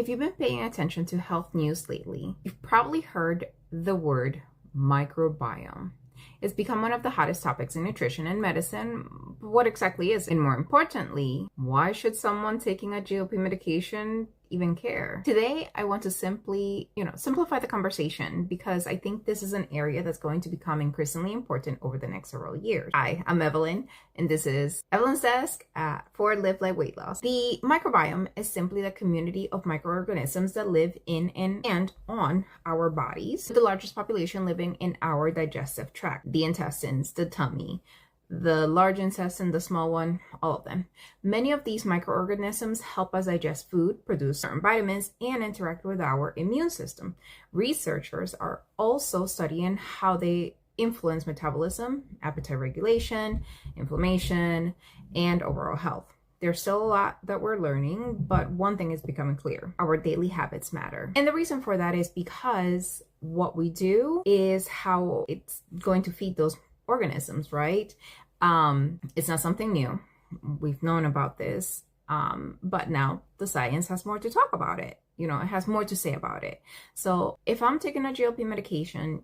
If you've been paying attention to health news lately, you've probably heard the word microbiome. It's become one of the hottest topics in nutrition and medicine. What exactly is it? And more importantly, why should someone taking a GLP medication even care? Today, I want to simply, simplify the conversation because I think this is an area that's going to become increasingly important over the next several years. Hi, I'm Evelyn, and this is Evelyn's Desk for Live Like Weight Loss. The microbiome is simply the community of microorganisms that live in and on our bodies. The largest population living in our digestive tract, the intestines, the tummy, the large intestine, the small one, all of them. Many of these microorganisms help us digest food, produce certain vitamins, and interact with our immune system. Researchers are also studying how they influence metabolism, appetite regulation, inflammation, and overall health. There's still a lot that we're learning, but one thing is becoming clear. Our daily habits matter. And the reason for that is because what we do is how it's going to feed those organisms, right? It's not something new. We've known about this, but now the science has more to talk about it. It has more to say about it. So if I'm taking a GLP medication,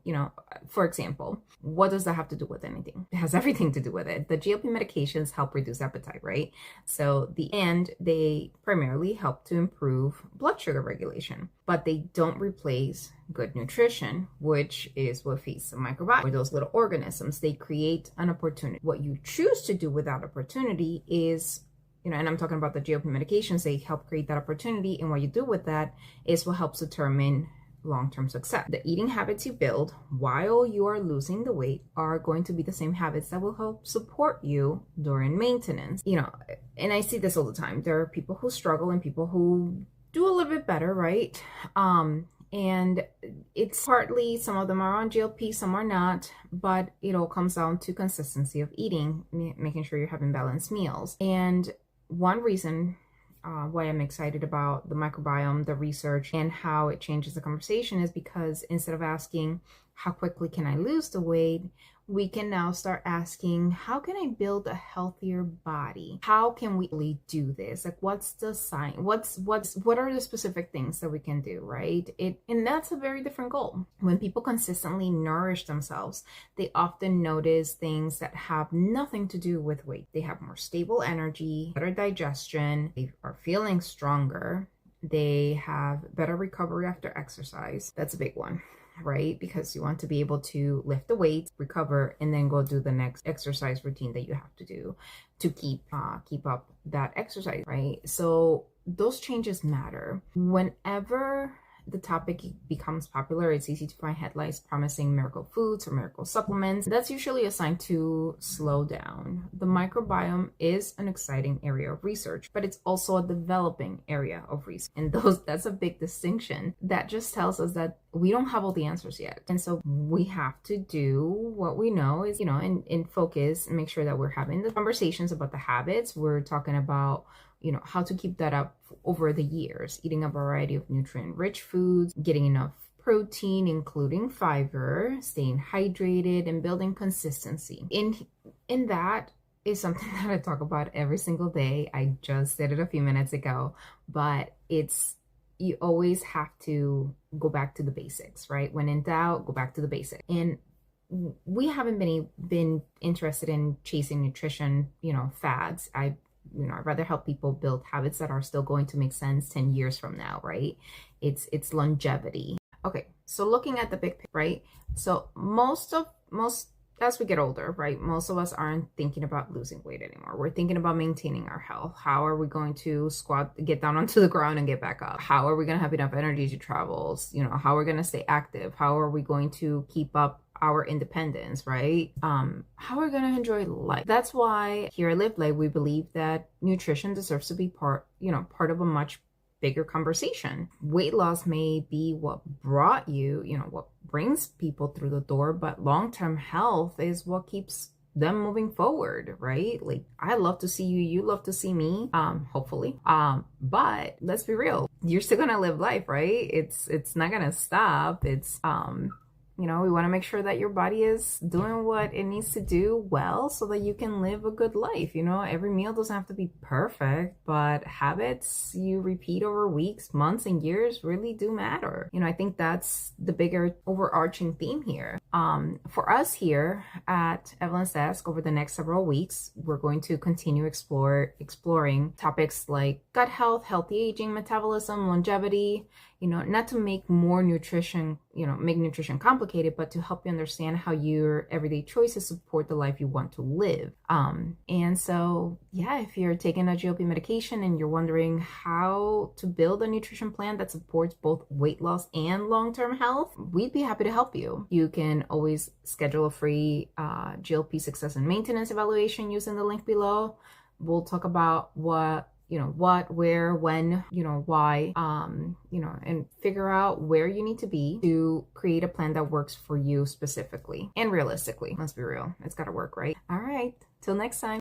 for example, what does that have to do with anything? It has everything to do with it. The GLP medications help reduce appetite, right? So they primarily help to improve blood sugar regulation, but they don't replace good nutrition, which is what feeds the microbiome. Or those little organisms, they create an opportunity. What you choose to do with that opportunity is, and I'm talking about the GLP medications, they help create that opportunity. And what you do with that is what helps determine long-term success. The eating habits you build while you are losing the weight are going to be the same habits that will help support you during maintenance. And I see this all the time. There are people who struggle and people who do a little bit better, right? And it's partly, some of them are on GLP, some are not, but it all comes down to consistency of eating, making sure you're having balanced meals. And one reason why I'm excited about the microbiome, the research, and how it changes the conversation is because instead of asking, how quickly can I lose the weight? We can now start asking, how can I build a healthier body? How can we really do this? Like, what's the sign? What are the specific things that we can do, right? And that's a very different goal. When people consistently nourish themselves, they often notice things that have nothing to do with weight. They have more stable energy, better digestion, they are feeling stronger, they have better recovery after exercise. That's a big one, right? Because you want to be able to lift the weights, recover, and then go do the next exercise routine that you have to do to keep up that exercise, right? So those changes matter. Whenever the topic becomes popular, it's easy to find headlines promising miracle foods or miracle supplements. That's usually a sign to slow down. The microbiome is an exciting area of research, but it's also a developing area of research. And that's a big distinction. That just tells us that we don't have all the answers yet. And so we have to do what we know is, and focus and make sure that we're having the conversations about the habits. We're talking about how to keep that up over the years, eating a variety of nutrient-rich foods, getting enough protein, including fiber, staying hydrated, and building consistency. In that is something that I talk about every single day. I just did it a few minutes ago, but you always have to go back to the basics, right? When in doubt, go back to the basics. And we haven't been interested in chasing nutrition, fads. I'd rather help people build habits that are still going to make sense 10 years from now, right? It's longevity. Okay, so looking at the big picture, right? So most as we get older, right, most of us aren't thinking about losing weight anymore. We're thinking about maintaining our health. How are we going to get down onto the ground and get back up? How are we going to have enough energy to travel? How are we going to stay active? How are we going to keep up our independence, right? How are we going to enjoy life? That's why here at Live Life, we believe that nutrition deserves to be part of a much bigger conversation. Weight loss may be what brought you, what brings people through the door, but long-term health is what keeps them moving forward, right? Like, I love to see you, you love to see me, hopefully. But let's be real, you're still gonna live life, right? It's not gonna stop. You know, we want to make sure that your body is doing what it needs to do well so that you can live a good life. You know, every meal doesn't have to be perfect, but habits you repeat over weeks, months, and years really do matter. You know, I think that's the bigger overarching theme here. For us here at Evelyn's Desk, over the next several weeks, we're going to continue exploring topics like gut health, healthy aging, metabolism, longevity, you know, not to make more nutrition, you know, make nutrition complicated, but to help you understand how your everyday choices support the life you want to live. And so, yeah, if you're taking a GLP medication and you're wondering how to build a nutrition plan that supports both weight loss and long-term health, we'd be happy to help you. You can always schedule a free GLP success and maintenance evaluation using the link below. We'll talk about what, where, when, why, and figure out where you need to be to create a plan that works for you specifically and realistically. Let's be real. It's got to work, right? All right. Till next time.